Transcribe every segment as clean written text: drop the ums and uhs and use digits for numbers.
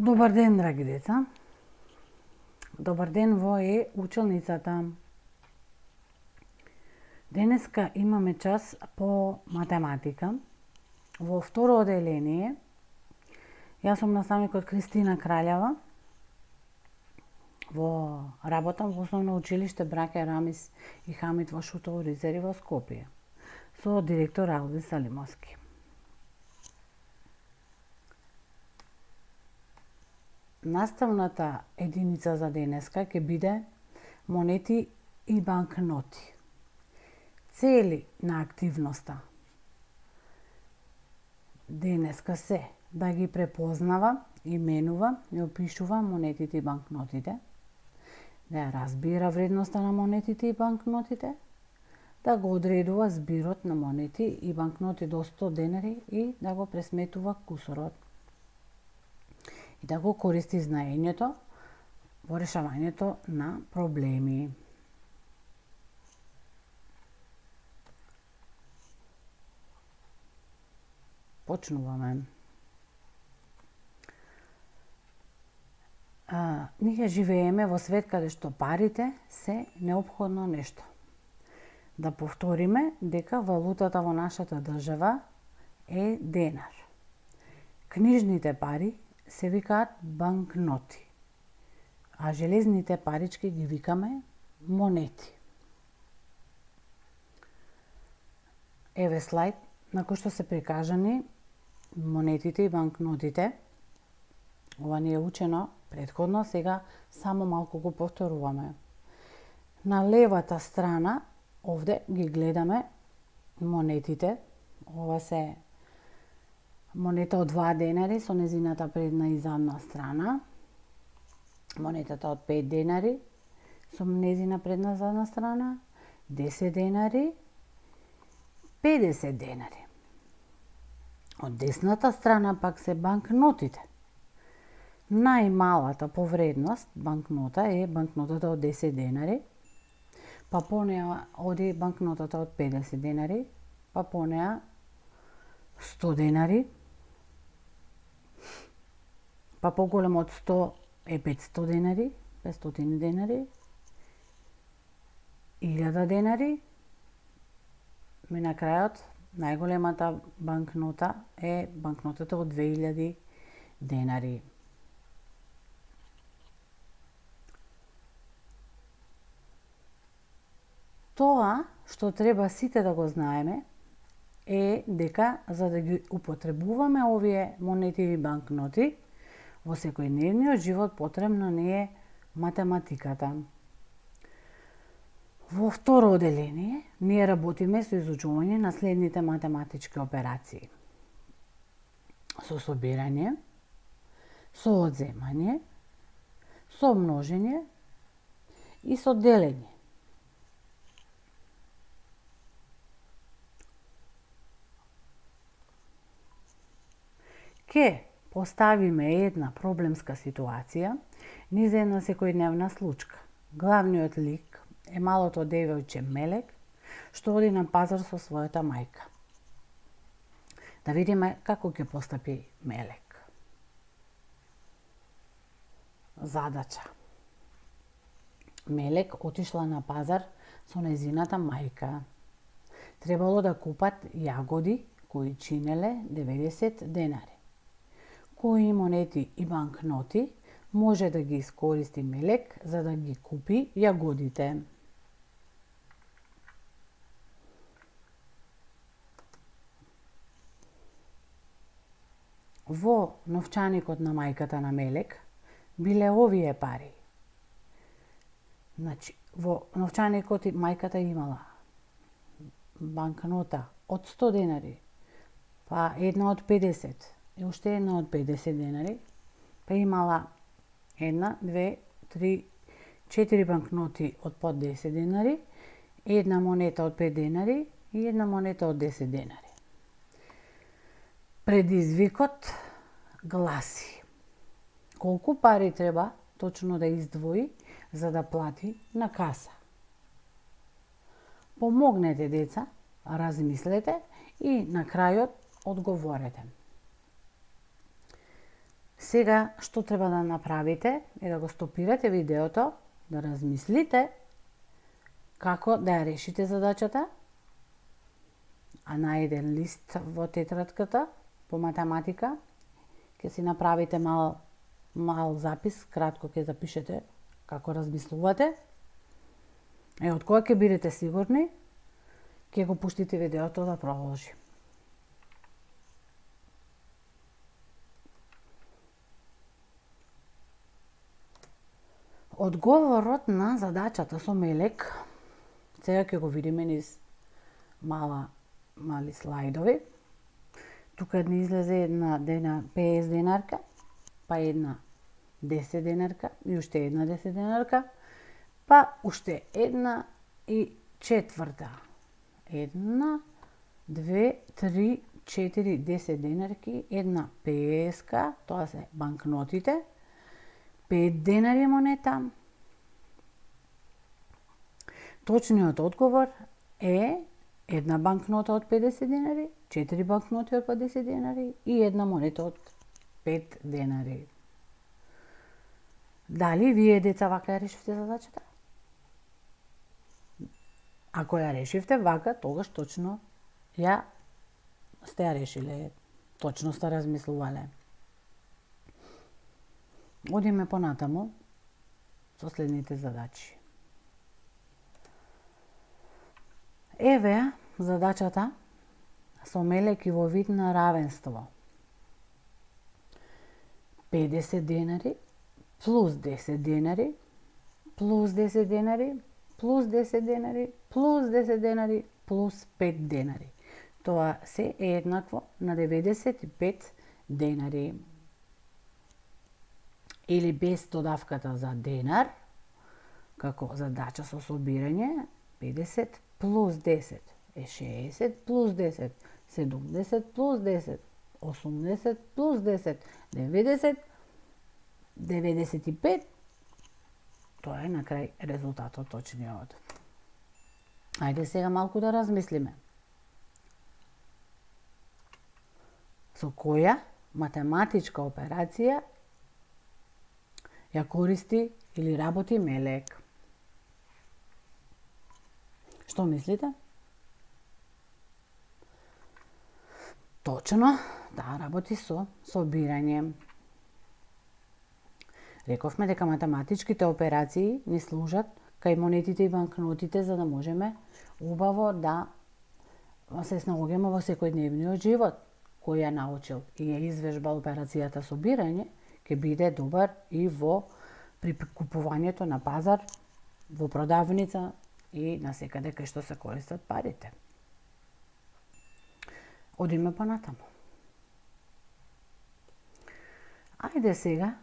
Добар ден, драги деца. Добар ден во училницата. Денеска имаме час по математика. Во второ оделение. Јас сум наставникот Кристина Краљева. Работам во основно училиште Браќа Рамис и Хамид во Шутово Ризери во Скопје. Со директор Алвин Салимовски. Наставната единица за денеска ќе биде монети и банкноти. Цели на активноста денеска се да ги препознава, именува и опишува монетите и банкнотите, да ја разбира вредноста на монетите и банкнотите, да го одредува збирот на монети и банкноти до 100 денари и да го пресметува кусорот. И да го користи знаењето во решавањето на проблеми. Почнуваме. Ние живееме во свет каде што парите се неопходно нешто. Да повториме дека валутата во нашата држава е денар. Книжните пари се викаат банкноти, а железните парички ги викаме монети. Еве слайд на кој што се прикажани монетите и банкнотите. Ова ни е учено претходно, сега само малку го повторуваме. На левата страна, овде ги гледаме монетите. Ова се монета од 2 денари со незината предна и задна страна. Монетата од 5 денари со незина предна и задна страна. 10 денари, 50 денари. Од десната страна пак се банкнотите. Најмалата по вредност банкнота е банкнотата од 10 денари, па по неа оди банкнотата од 50 денари, па по неа 100 денари, па поголем од 100 е 500 денари, 500 денари, 1000 денари, и на крајот најголемата банкнота е банкнотата од 2000 денари. Тоа што треба сите да го знаеме е дека за да ги употребуваме овие монети и банкноти во секојдневниот живот потребна не е математиката. Во второ оделение ние работиме со изучување на следните математички операции: со собирање, со одземање, со множење и со делење. Ке поставиме една проблемска ситуација низ една секојдневна случка. Главниот лик е малото девојче Мелек, што оди на пазар со својата мајка. Да видиме како ќе постапи Мелек. Задача. Мелек отишла на пазар со незината мајка. Требало да купат јагоди кои чинеле 90 денари. Кои монети и банкноти може да ги искористи Мелек за да ги купи јагодите? Во новчаникот на мајката на Мелек биле овие пари. Значи, во новчаникот мајката имала банкнота од 100 денари, па една од 50, и уште една од 50 денари, па имала една, две, три, 4 банкноти од по 10 денари, една монета од 5 денари и една монета од 10 денари. Предизвикот гласи: колку пари треба точно да издвои за да плати на каса? Помогнете, деца, размислете и на крајот одговорете. Сега, што треба да направите е да го стопирате видеото, да размислите како да ја решите задачата, а на еден лист во тетрадката по математика ќе си направите мал запис, кратко ќе запишете како размислувате. Од кога ќе бидете сигурни, ќе го пуштите видеото да продолжи. Одговорот на задачата со мелек, сега ќе го видиме низ мали слайдови. Тука ни излезе една 50 денарка, па една 10 денарка и уште една 10 денарка, па уште една и четврта. Една, две, три, 4, 10 денарки, една 50, тоа се банкнотите, 5 денари монета. Точниот одговор е една банкнота од 50 денари, 4 банкноти од 50 денари и една монета од 5 денари. Дали вие, деца, вака ја решивте задачата? Ако ја решивте вака, тогаш точно сте ја решиле, точно сте размислувале. Одиме понатаму со следните задачи. Еве задачата со мелек и во вид на равенство. 50 денари плюс 10 денари плюс 10 денари плюс 10 денари плюс 10 денари плюс 5 денари. Тоа се е еднакво на 95 денари. Или без додавката за денар, како задача со собирање, 50 плюс 10 е 60 плюс 10, 70 плюс 10, 80 плюс 10, 90, 95. Тоа е на крај резултатот точниот. Ајде сега малку да размислиме. Со која математичка операција ја користи или работи мелек? Што мислите? Точно, таа работи со собирање. Рековме дека математичките операции ни служат кај монетите и банкнотите за да можеме убаво да се снаоѓаме во секојдневниот живот. Кој ја научил и ја извежбал операцијата собирање, ќе биде добар и при купувањето на пазар, во продавница и насекаде кај што се користат парите. Одиме понатаму. Ајде сега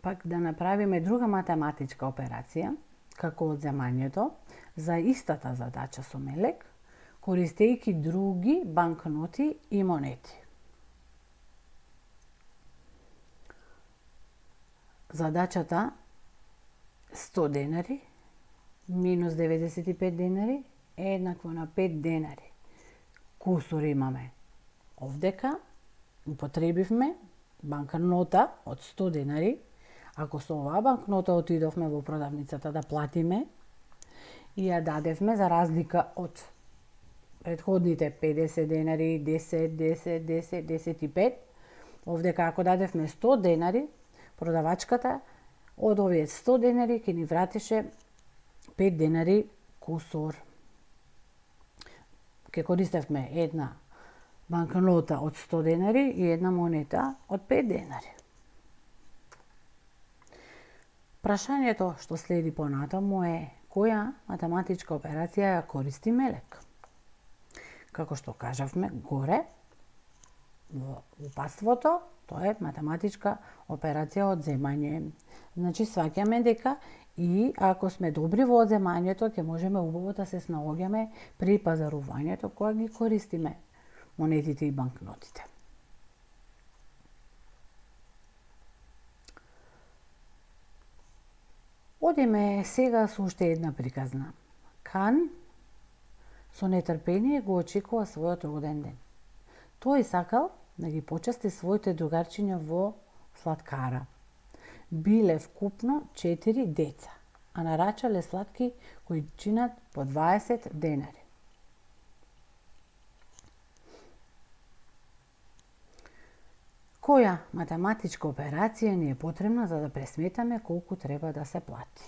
пак да направиме друга математичка операција, како одземањето, за истата задача со мелек, користејќи други банкноти и монети. Задачата 100 денари минус 95 денари е еднакво на 5 денари. Кусур имаме. Овдека употребивме банкнота од 100 денари. Ако со оваа банкнота отидовме во продавницата да платиме и ја дадевме за разлика од предходните 50 денари, 10, 10, 10, 10 и 5, овдека ако дадевме 100 денари, продавачката од овие 100 денари ќе ни вратише 5 денари кусор. Ке користевме една банкнота од 100 денари и една монета од 5 денари. Прашањето што следи понатаму е која математичка операција ја користи мелек. Како што кажавме горе, во упатството, тоа е математичка операција од земање. Значи, сваќаме дека и ако сме добри во одземањето, ќе можеме убаво да се снаоѓаме при пазарувањето кога ги користиме монетите и банкнотите. Одиме сега со уште една приказна. Кан со нетрпение го очекува својот роден ден. Тој сакал да ги почести своите другарчиња во сладкара. Биле вкупно 4 деца, а нарачале сладки кои чинат по 20 денари. Која математичка операција ни е потребна за да пресметаме колку треба да се плати?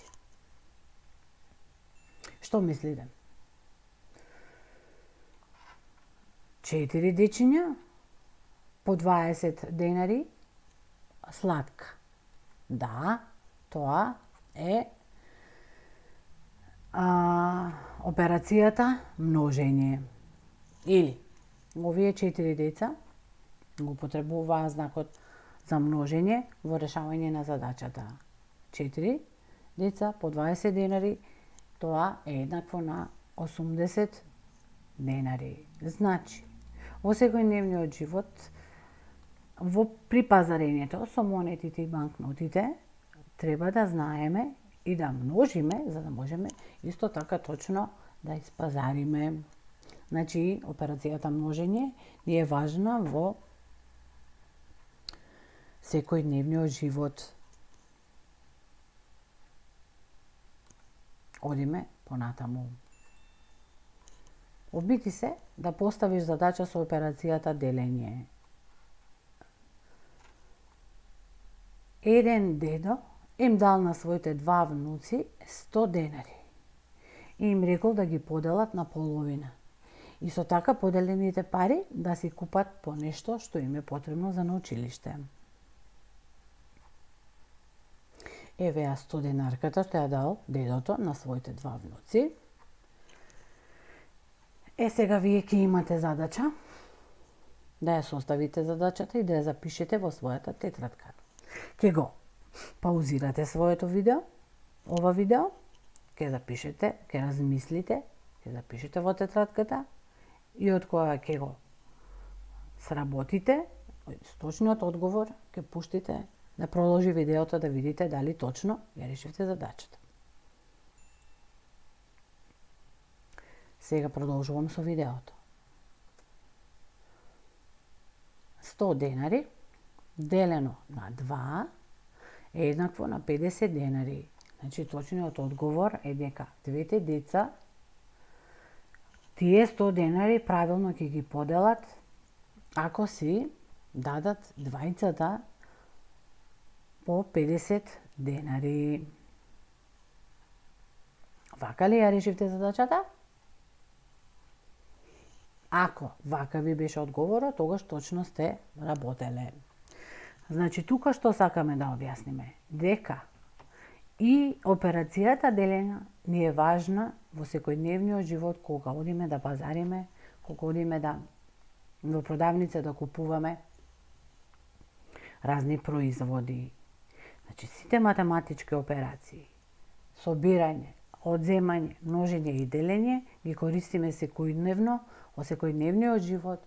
Што мислите? 4 дечиња по 20 денари сладка. Да, тоа е операцијата множење. Или, овие 4 деца го потребуваа знакот за множење во решавање на задачата. 4 деца по 20 денари, тоа е еднакво на 80 денари. Значи, во секојдневниот живот, при пазарењето со монетите и банкнотите, треба да знаеме и да множиме, за да можеме исто така точно да испазариме. Значи, операцијата множење ни е важна во секојдневниот живот. Одиме понатаму. Обити се да поставиш задача со операцијата делење. Еден дедо им дал на своите 2 внуци 100 денари и им рекол да ги поделат на половина. И со така поделените пари да си купат по нешто што им е потребно за на училиште. Еве ја 100 денарката што ја дал дедото на своите 2 внуци. Сега вие ќе имате задача да ја составите задачата и да ја запишете во својата тетрадка. Ќе го паузирате своето видео, ова видео, ќе запишете, ќе размислите, ќе запишете во тетрадката и од кога ќе го сработите, с точниот одговор ќе пуштите да продолжи видеото да видите дали точно ја решивте задачата. Сега продолжувам со видеото. 100 денари делено на 2 е еднакво на 50 денари. Значи, точниот одговор е дека двете деца тие 100 денари правилно ќе ги поделат ако си дадат двајцата по 50 денари. Вака ли ја решивте задачата? Ако вака ви беше одговорот, тогаш точно сте работеле. Значи, тука што сакаме да објасниме? Дека и операцијата делење ни е важна во секојдневниот живот, кога одиме да пазариме, кога одиме во продавница да купуваме разни производи. Значи, сите математички операции, собирање, одземање, множење и делење ги користиме секојдневно во секојдневниот живот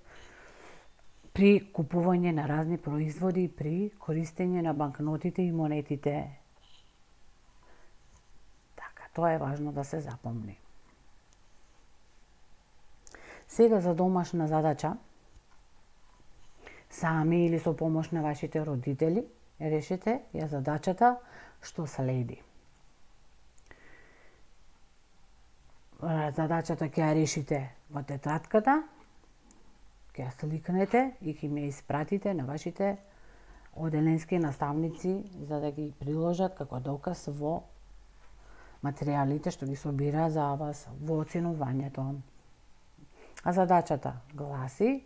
при купување на разни производи, при користење на банкнотите и монетите. Така, тоа е важно да се запомни. Сега за домашна задача, сами или со помош на вашите родители, решете ја задачата што следи. Задачата ќе ја решите во тетрадката, ќе ја сликнете и ќе ја испратите на вашите оделенски наставници за да ги приложат како доказ во материјалите што ги собира за вас во оценувањето. А задачата гласи: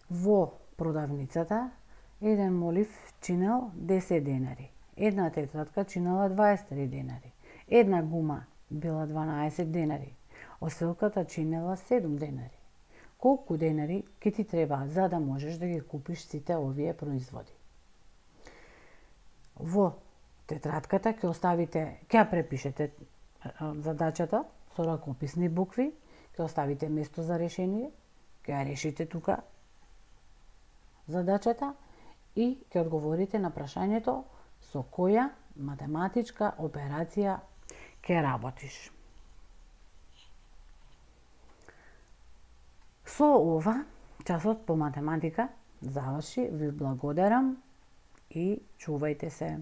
во продавницата еден молив чинел 10 денари, една тетрадка чинела 23 денари, една гума била 12 денари, оселката чинела 7 денари. Колку денари ќе ти треба за да можеш да ги купиш сите овие производи? Во тетрадката ќе оставите, ќе ја препишете задачата со ракописни букви, ќе оставите место за решение, ќе ја решите тука задачата и ќе одговорите на прашањето со која математичка операција ќе работиш. Со ова, часот по математика заврши. Ви благодарам и чувајте се.